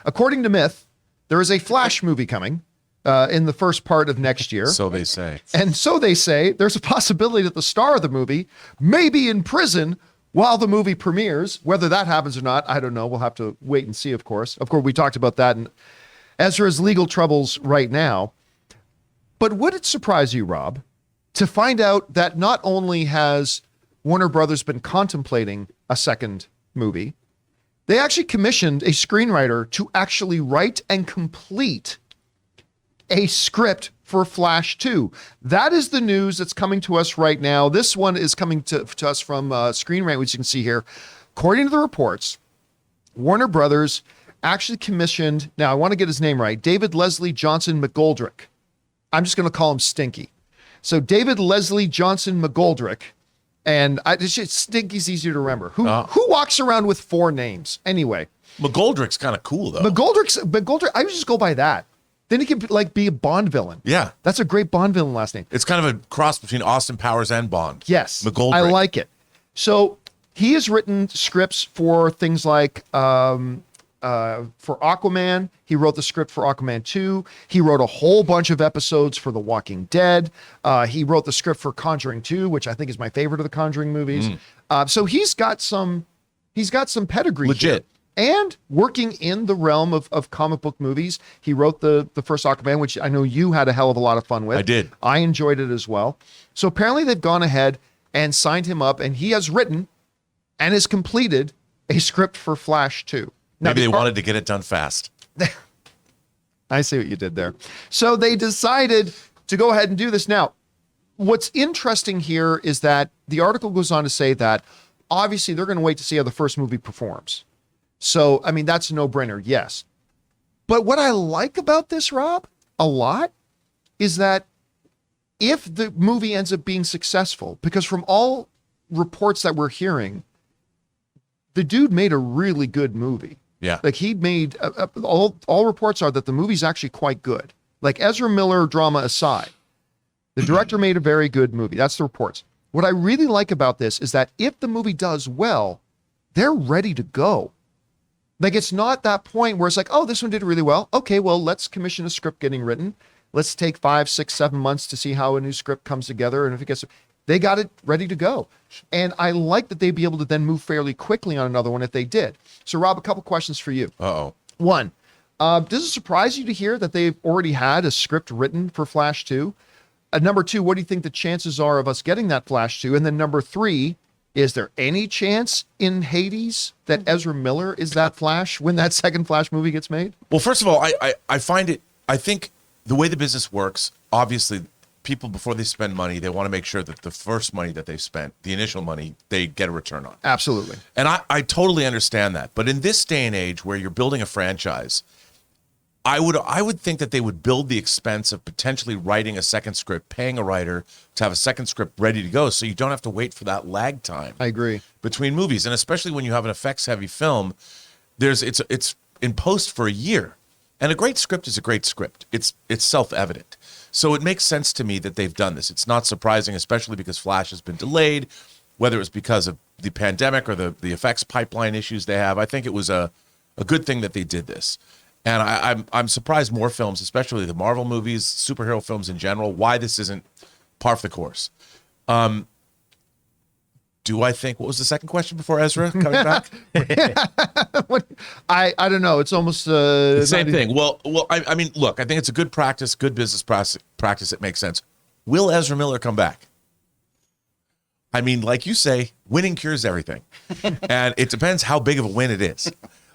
According to Myth, there is a Flash movie coming in the first part of next year. So they say. And so they say there's a possibility that the star of the movie may be in prison while the movie premieres. Whether that happens or not, I don't know. We'll have to wait and see, of course. Of course, we talked about that in Ezra's legal troubles right now. But would it surprise you, Rob, to find out that not only has Warner Brothers been contemplating a second movie, they actually commissioned a screenwriter to actually write and complete a script for Flash 2. That is the news that's coming to us right now. This one is coming to us from Screen Rant, which you can see here. According to the reports, Warner Brothers actually commissioned, now I want to get his name right, David Leslie Johnson McGoldrick. I'm just going to call him Stinky. So David Leslie Johnson McGoldrick, and Stinky's easier to remember. Who walks around with 4 names? Anyway. McGoldrick's kind of cool, though. McGoldrick, I would just go by that. Then he could like be a Bond villain. Yeah. That's a great Bond villain last name. It's kind of a cross between Austin Powers and Bond. Yes. McGoldrick. I like it. So he has written scripts for things like for Aquaman. He wrote the script for Aquaman 2. He wrote a whole bunch of episodes for The Walking Dead. He wrote the script for Conjuring 2, which I think is my favorite of the Conjuring movies. So he's got some pedigree. Legit. Here. And working in the realm of comic book movies, he wrote the first Aquaman, which I know you had a hell of a lot of fun with. I did. I enjoyed it as well. So apparently they've gone ahead and signed him up, and he has written and has completed a script for Flash 2. Now, Maybe they wanted to get it done fast. I see what you did there. So they decided to go ahead and do this. Now, what's interesting here is that the article goes on to say that obviously they're going to wait to see how the first movie performs. So, I mean, that's a no-brainer, yes. But what I like about this, Rob, a lot, is that if the movie ends up being successful, because from all reports that we're hearing, the dude made a really good movie. Yeah. Like he made, all reports are that the movie's actually quite good. Like Ezra Miller drama aside, the director made a very good movie. That's the reports. What I really like about this is that if the movie does well, they're ready to go. Like, it's not that point where it's like, oh, this one did really well. Okay, well, let's commission a script getting written. Let's take 5, 6, 7 months to see how a new script comes together. And if it gets, they got it ready to go. And I like that they'd be able to then move fairly quickly on another one if they did. So, Rob, a couple questions for you. Uh-oh. One, does it surprise you to hear that they've already had a script written for Flash 2? Number 2, what do you think the chances are of us getting that Flash 2? And then number 3, is there any chance in Hades that Ezra Miller is that Flash when that second Flash movie gets made? Well, first of all, I think the way the business works, obviously, people, before they spend money, they want to make sure that the first money that they've spent, the initial money, they get a return on. Absolutely. And I totally understand that. But in this day and age where you're building a franchise, I would think that they would build the expense of potentially writing a second script, paying a writer to have a second script ready to go, so you don't have to wait for that lag time. I agree. Between movies, and especially when you have an effects-heavy film, it's in post for a year, and a great script is a great script. It's self-evident, so it makes sense to me that they've done this. It's not surprising, especially because Flash has been delayed, whether it's because of the pandemic or the effects pipeline issues they have. I think it was a good thing that they did this. And I'm surprised more films, especially the Marvel movies, superhero films in general, why this isn't par for the course. Do I think, what was the second question before Ezra coming back? I don't know. It's almost the same thing. Well, I mean, look, I think it's a good practice, good business practice. It makes sense. Will Ezra Miller come back? I mean, like you say, winning cures everything. And it depends how big of a win it is.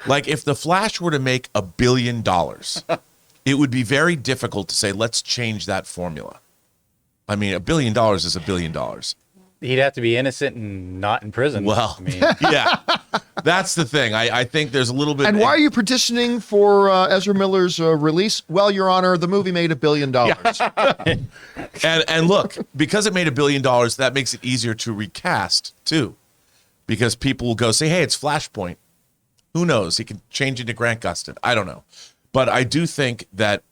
Like, if The Flash were to make $1 billion, it would be very difficult to say, let's change that formula. I mean, $1 billion is $1 billion. He'd have to be innocent and not in prison. Well, I mean, yeah, that's the thing. I think there's a little bit. And why are you petitioning for Ezra Miller's release? Well, Your Honor, the movie made $1 billion. And look, because it made $1 billion, that makes it easier to recast too, because people will go say, "Hey, it's Flashpoint." Who knows? He can change it to Grant Gustin. I don't know, but I do think that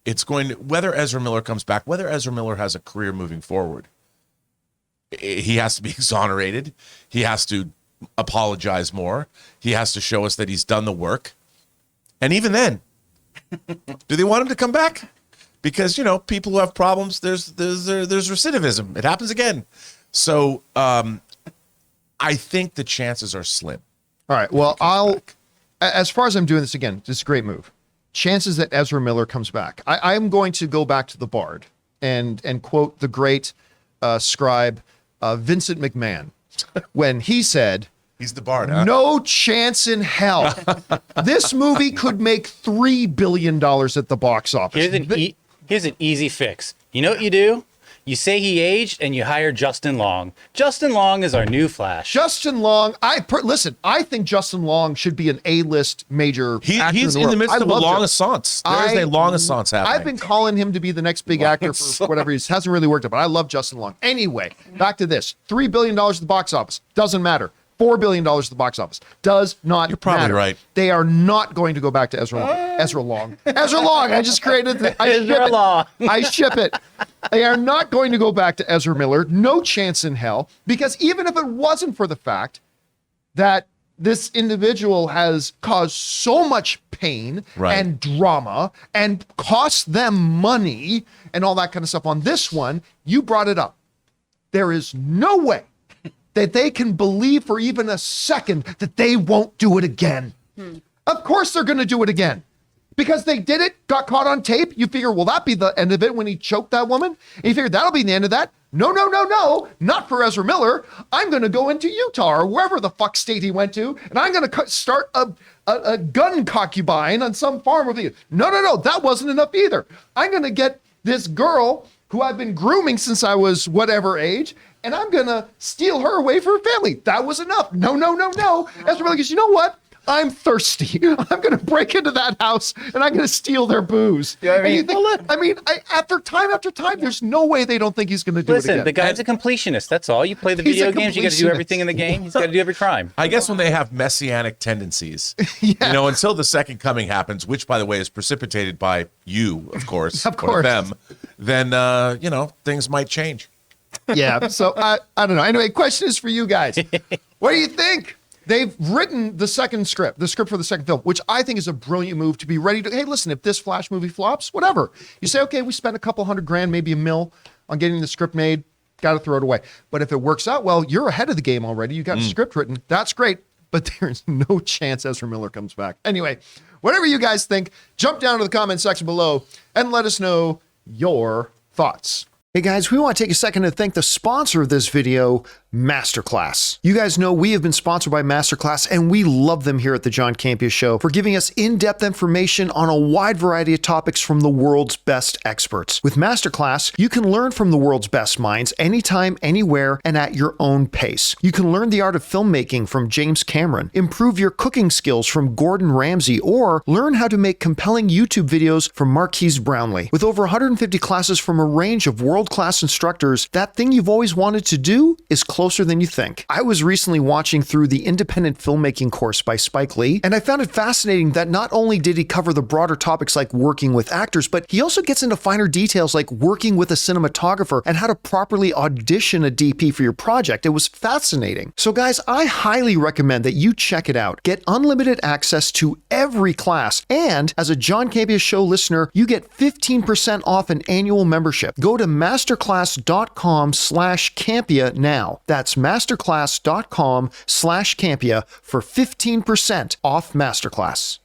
it's going to, whether Ezra Miller comes back, whether Ezra Miller has a career moving forward, he has to be exonerated. He has to apologize more. He has to show us that he's done the work. And even then, do they want him to come back? Because, you know, people who have problems, there's recidivism. It happens again. So I think the chances are slim. All right. Well, as far as I'm doing this again, this is a great move. Chances that Ezra Miller comes back. I'm going to go back to the Bard and quote the great scribe Vincent McMahon when he said, He's the Bard, huh? no chance in hell. This movie could make $3 billion at the box office. Here's an easy fix. You know what you do? You say he aged and you hire Justin Long. Justin Long is our new Flash. Justin Long, listen, I think Justin Long should be an A-list major actor He's in in the the midst world. of a long assance. There is a long assance happening. I've been calling him to be the next big actor for whatever he hasn't really worked out, but I love Justin Long. Anyway, back to this. $3 billion at the box office. Doesn't matter. $4 billion at the box office. Does not You're probably matter. right. They are not going to go back to Ezra Long. Ezra Long. I just created Ezra Long. I ship it. They are not going to go back to Ezra Miller. No chance in hell. Because even if it wasn't for the fact that this individual has caused so much pain and drama and cost them money and all that kind of stuff on this one, you brought it up. There is no way that they can believe for even a second that they won't do it again. Of course they're going to do it again. Because they did it, got caught on tape. You figure, will that be the end of it when he choked that woman? And you figure that'll be the end of that. No, not for Ezra Miller. I'm going to go into Utah or wherever the fuck state he went to, and I'm going to start a gun concubine on some farm with you. No, that wasn't enough either. I'm going to get this girl who I've been grooming since I was whatever age, and I'm going to steal her away from her family. That was enough. No. Ezra Miller goes, you know what? I'm thirsty. I'm going to break into that house and I'm going to steal their booze. Yeah, After time, there's no way they don't think he's going to do it again. Listen, the guy's a completionist. That's all. You play the He's video a games, you got to do completionist. everything in the game. He's got to do every crime. I guess when they have messianic tendencies, you know, until the second coming happens, which, by the way, is precipitated by you, of course, Of course. or them, then, you know, things might change. Yeah. So I don't know. Anyway, question is for you guys. What do you think? They've written the script for the second film, which I think is a brilliant move to be ready to, hey, listen, if this Flash movie flops, whatever. You say, okay, we spent a couple $100,000, maybe $1 million on getting the script made. Got to throw it away. But if it works out, well, you're ahead of the game already. You got a script written. That's great. But there's no chance Ezra Miller comes back. Anyway, whatever you guys think, jump down to the comment section below and let us know your thoughts. Hey guys, we want to take a second to thank the sponsor of this video, MasterClass. You guys know we have been sponsored by MasterClass and we love them here at the John Campea Show for giving us in-depth information on a wide variety of topics from the world's best experts. With MasterClass, you can learn from the world's best minds anytime, anywhere, and at your own pace. You can learn the art of filmmaking from James Cameron, improve your cooking skills from Gordon Ramsay, or learn how to make compelling YouTube videos from Marquise Brownlee. With over 150 classes from a range of world-class instructors, that thing you've always wanted to do is closer than you think. I was recently watching through the independent filmmaking course by Spike Lee, and I found it fascinating that not only did he cover the broader topics like working with actors, but he also gets into finer details like working with a cinematographer and how to properly audition a DP for your project. It was fascinating. So guys, I highly recommend that you check it out. Get unlimited access to every class, and as a John Campea Show listener, you get 15% off an annual membership. Go to masterclass.com/Campea now. That's masterclass.com/Campea for 15% off Masterclass.